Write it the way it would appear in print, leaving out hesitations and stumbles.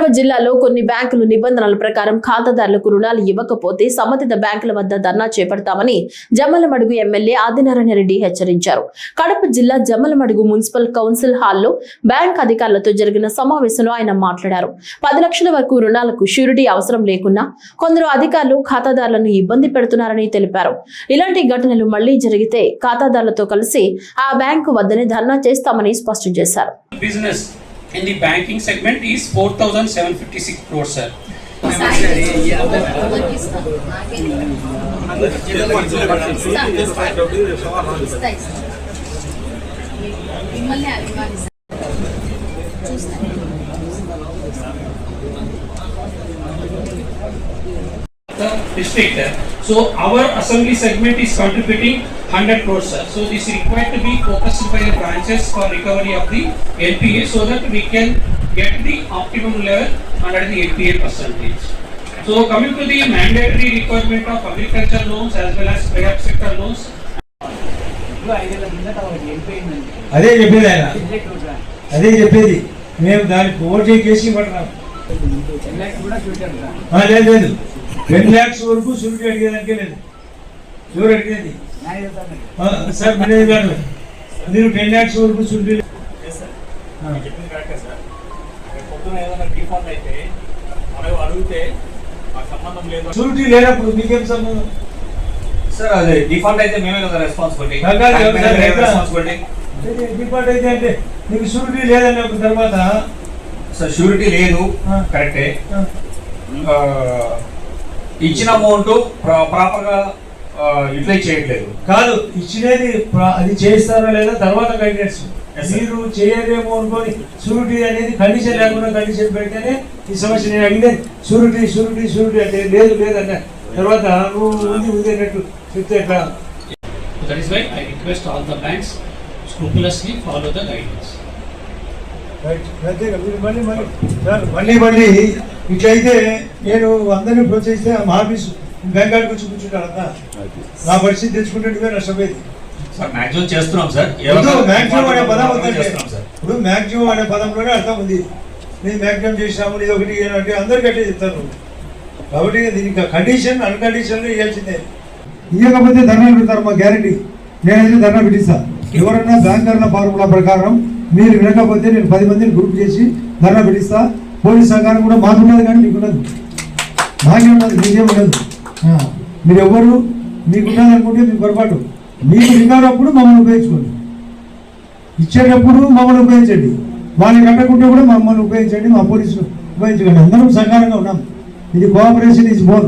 కడప జిల్లాలో కొన్ని బ్యాంకులు నిబంధనల ప్రకారం ఖాతాదారులకు రుణాలు ఇవ్వకపోతే సంబంధిత బ్యాంకుల వద్ద ధర్నా చేపడతామని జమ్మలమడుగు ఎమ్మెల్యే ఆదినారాయణ రెడ్డి హెచ్చరించారు. కడప జిల్లా జమ్మలమడుగు మున్సిపల్ కౌన్సిల్ హాల్లో బ్యాంక్ అధికారులతో జరిగిన సమావేశంలో ఆయన మాట్లాడారు. 10 లక్షల వరకు రుణాలకు ష్యూరిటీ అవసరం లేకున్నా కొందరు అధికారులు ఖాతాదారులను ఇబ్బంది పెడుతున్నారని తెలిపారు. ఇలాంటి ఘటనలు మళ్లీ జరిగితే ఖాతాదారులతో కలిసి ఆ బ్యాంకు వద్దనే ధర్నా చేస్తామని స్పష్టం చేశారు. In the banking segment is 4,756 crores, sir. District. So our assembly segment is contributing 100 crores, sir. So this is required to be focused by the branches for recovery of the NPA so that we can get the optimum level under the NPA percentage. So coming to the mandatory requirement of agriculture loans as well as private sector loans. అదే చెప్పేది మేము దానికి vote చేసి పడతాం. లేదు 10 lakhs వరకు surety అడిగేదానికే లేదు. ఎవరు అడిగేది సార్? మేనేజర్ గారు మీరు 10 lakhs వరకు షూరిటీ షూరిటీ లేనప్పుడు మీకేం సంబంధం సార్? అదే డిఫాల్ట్ అయితే మేమే కదా రెస్పాన్సిబిలిటీ. డిఫాల్ట్ అయితే అంటే మీకు షూరిటీ లేదన్నప్పుడు తర్వాత సార్ షూరిటీ లేదు కరెక్టే. ఇచ్చిన అమౌంట్ ప్రాపర్గా యూటిలైజ్ చేయట్లేదు. కాదు ఇచ్చినది అది చేస్తారా లేదా తర్వాత గైడెన్స్. మీరు చేయలేమో అనుకోని షూరిటీ అనేది కండిషన్ లేకుండా కండిషన్ పెడితేనే ఈ సమస్య. నేను అడిగేది షూరిటీ షూరిటీ షూరిటీ అంటే లేదు లేదన్న తర్వాత నువ్వు ఉంది అన్నట్టు చెప్తే ఎట్లా? That is why I request all the banks scrupulously follow the guidelines. మళ్ళీ ఇట్లయితే నేను అందరినీ ప్రోత్సహిస్తే మా ఆఫీసు బ్యాంకాడికి వచ్చి కూర్చుంటాను అంతా. నా పరిస్థితి తెచ్చుకుంటే నష్టపోయేది. మాక్సిమం చేస్తున్నాం సార్. మాక్సిమం అనే పదం ఉందంటే ఇప్పుడు మాక్సిమం అనే పదంలోనే అర్థం ఉంది. నేను మాక్సిమం చేసినాము ఇది ఒకటి అంటే అందరికీ అట్టే చెప్తాను. కాబట్టి దీనికి కండిషన్ అన్కండిషన్లో ఇవ్వాల్సిందే. ఇవ్వకపోతే ధర్నా పెడతారు మా గ్యారంటీ. నేనైతే ధర్నా పెట్టిస్తాను. ఎవరన్నా బ్యాంకర్ల ఫార్ములా ప్రకారం మీరు వినకపోతే నేను 10 మందిని గ్రూప్ చేసి ధర్నా పెట్టిస్తా. పోలీస్ సహకారం కూడా మాకున్నది కానీ నీకున్నది, మాకే ఉన్నది, మీకేం ఉండదు. మీరు ఎవరు మీకున్నది అనుకుంటే మీకు పొరపాటు. మీకు రికార్డప్పుడు మమ్మల్ని ఉపయోగించుకోండి, ఇచ్చేటప్పుడు మమ్మల్ని ఉపయోగించండి, వాళ్ళని కట్టకుంటే కూడా మమ్మల్ని ఉపయోగించండి, మా పోలీసులు ఉపయోగించకండి. అందరం సహకారంగా ఉన్నాం. ఇది కోఆపరేషన్ ఈజ్ మోర్.